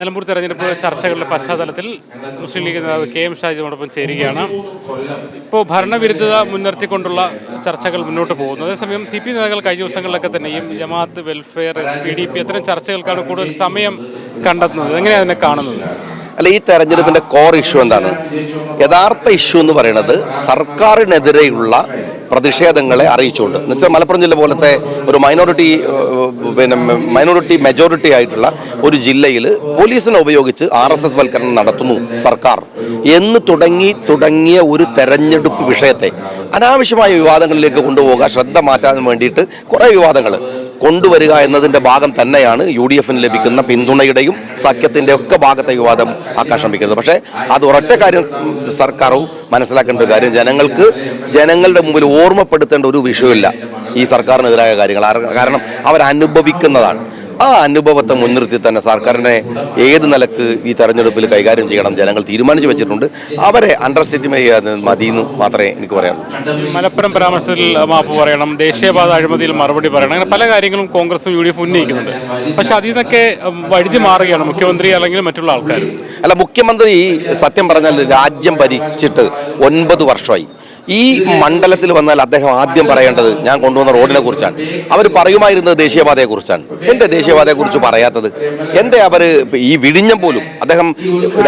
നിലമ്പൂർ തെരഞ്ഞെടുപ്പ് ചർച്ചകളുടെ പശ്ചാത്തലത്തിൽ മുസ്ലിം ലീഗ് നേതാവ് കെ.എം. ഷാജിയോടൊപ്പം ചേരുകയാണ്. ഇപ്പോൾ ഭരണവിരുദ്ധത മുൻനിർത്തിക്കൊണ്ടുള്ള ചർച്ചകൾ മുന്നോട്ട് പോകുന്നു. അതേസമയം CPI നേതാക്കൾ കഴിഞ്ഞ ദിവസങ്ങളിലൊക്കെ തന്നെയും ജമാഅത്ത്, വെൽഫെയർ, PDP അത്തരം ചർച്ചകൾക്കാണ് കൂടുതൽ സമയം കണ്ടെത്തുന്നത്. എങ്ങനെയാണ് അതിനെ കാണുന്നത്? അല്ല, ഈ തെരഞ്ഞെടുപ്പിന്റെ കോർ ഇഷ്യൂ എന്താണ്? യഥാർത്ഥ ഇഷ്യൂ എന്ന് പറയുന്നത് സർക്കാരിനെതിരെയുള്ള പ്രതിഷേധങ്ങളെ അറിയിച്ചുകൊണ്ട് എന്നുവെച്ചാൽ മലപ്പുറം ജില്ല പോലത്തെ ഒരു മൈനോറിറ്റി മെജോറിറ്റി ആയിട്ടുള്ള ഒരു ജില്ലയിൽ പോലീസിനെ ഉപയോഗിച്ച് RSS വൽക്കരണം നടത്തുന്നു സർക്കാർ എന്ന് തുടങ്ങിയ ഒരു തെരഞ്ഞെടുപ്പ് വിഷയത്തെ അനാവശ്യമായ വിവാദങ്ങളിലേക്ക് കൊണ്ടുപോകുക, ശ്രദ്ധ മാറ്റാൻ വേണ്ടിയിട്ട് കുറേ വിവാദങ്ങൾ കൊണ്ടുവരിക എന്നതിൻ്റെ ഭാഗം തന്നെയാണ് UDFന് ലഭിക്കുന്ന പിന്തുണയുടെയും സഖ്യത്തിൻ്റെ ഒക്കെ ഭാഗത്തെ വിവാദം ആക്കാൻ ശ്രമിക്കുന്നത്. പക്ഷേ അത് ഒരൊറ്റ കാര്യം സർക്കാരും മനസ്സിലാക്കേണ്ട ഒരു കാര്യം, ജനങ്ങളുടെ മുമ്പിൽ ഓർമ്മപ്പെടുത്തേണ്ട ഒരു വിഷയമില്ല ഈ സർക്കാരിനെതിരായ കാര്യങ്ങൾ. കാരണം അവരനുഭവിക്കുന്നതാണ്. ആ അനുഭവത്തെ മുൻനിർത്തി തന്നെ സർക്കാരിനെ ഏത് നിലക്ക് ഈ തെരഞ്ഞെടുപ്പിൽ കൈകാര്യം ചെയ്യണം ജനങ്ങൾ തീരുമാനിച്ചു വെച്ചിട്ടുണ്ട്. അവരെ അണ്ടർസ്റ്റിമേറ്റ് ചെയ്യാതെ മതിയെന്ന് മാത്രമേ എനിക്ക് പറയാനുള്ളൂ. മലപ്പുറം പരാമർശത്തിൽ മാപ്പ് പറയണം, ദേശീയപാത അഴിമതിയിൽ മറുപടി പറയണം, അങ്ങനെ പല കാര്യങ്ങളും കോൺഗ്രസും UDF ഉന്നയിക്കുന്നുണ്ട്. പക്ഷെ അതിൽ നിന്നൊക്കെ വഴുതി മാറുകയാണ് മുഖ്യമന്ത്രി അല്ലെങ്കിൽ മറ്റുള്ള ആൾക്കാർ. അല്ല, മുഖ്യമന്ത്രി സത്യം പറഞ്ഞാൽ രാജ്യം ഭരിച്ചിട്ട് 9 വർഷമായി. ഈ മണ്ഡലത്തിൽ വന്നാൽ അദ്ദേഹം ആദ്യം പറയേണ്ടത് ഞാൻ കൊണ്ടുവന്ന റോഡിനെ കുറിച്ചാണ്. അവർ പറയുമായിരുന്നത് ദേശീയപാതയെക്കുറിച്ചാണ്. എൻ്റെ ദേശീയപാതയെക്കുറിച്ച് പറയാത്തത് എന്തേ? അവർ ഈ വിഴിഞ്ഞം പോലും അദ്ദേഹം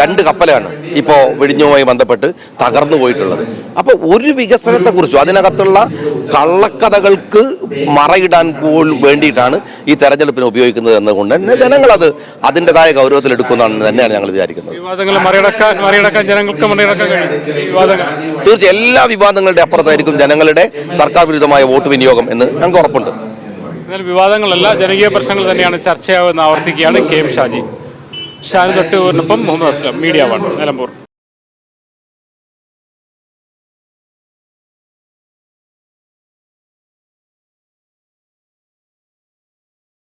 2 കപ്പലാണ് ഇപ്പോൾ വിഴിഞ്ഞവുമായി ബന്ധപ്പെട്ട് തകർന്നു പോയിട്ടുള്ളത്. അപ്പോൾ ഒരു വികസനത്തെക്കുറിച്ചും അതിനകത്തുള്ള കള്ളക്കഥകൾക്ക് മറയിടാൻ പോലും വേണ്ടിയിട്ടാണ് ഈ തെരഞ്ഞെടുപ്പിനെ ഉപയോഗിക്കുന്നത് എന്നുകൊണ്ട് തന്നെ ജനങ്ങളത് അതിൻ്റെതായ ഗൗരവത്തിൽ എടുക്കുന്നതാണ് തന്നെയാണ് ഞങ്ങൾ വിചാരിക്കുന്നത്. തീർച്ചയായും എല്ലാ വിവാദങ്ങളുടെ അപ്പുറത്തായിരിക്കും ജനങ്ങളുടെ സർക്കാർ വിരുദ്ധമായ വോട്ട് വിനിയോഗം എന്ന് ഞങ്ങൾക്ക് ഉറപ്പുണ്ട്. എന്നാൽ വിവാദങ്ങളല്ല, ജനകീയ പ്രശ്നങ്ങൾ തന്നെയാണ് ചർച്ചയാവുമെന്ന് ആവർത്തിക്കുകയാണ് കെ.എം. ഷാജി. ഷാനു തൊട്ടൂരിനൊപ്പം മുഹമ്മദ് അസ്ലം, മീഡിയ 1, നിലമ്പൂർ.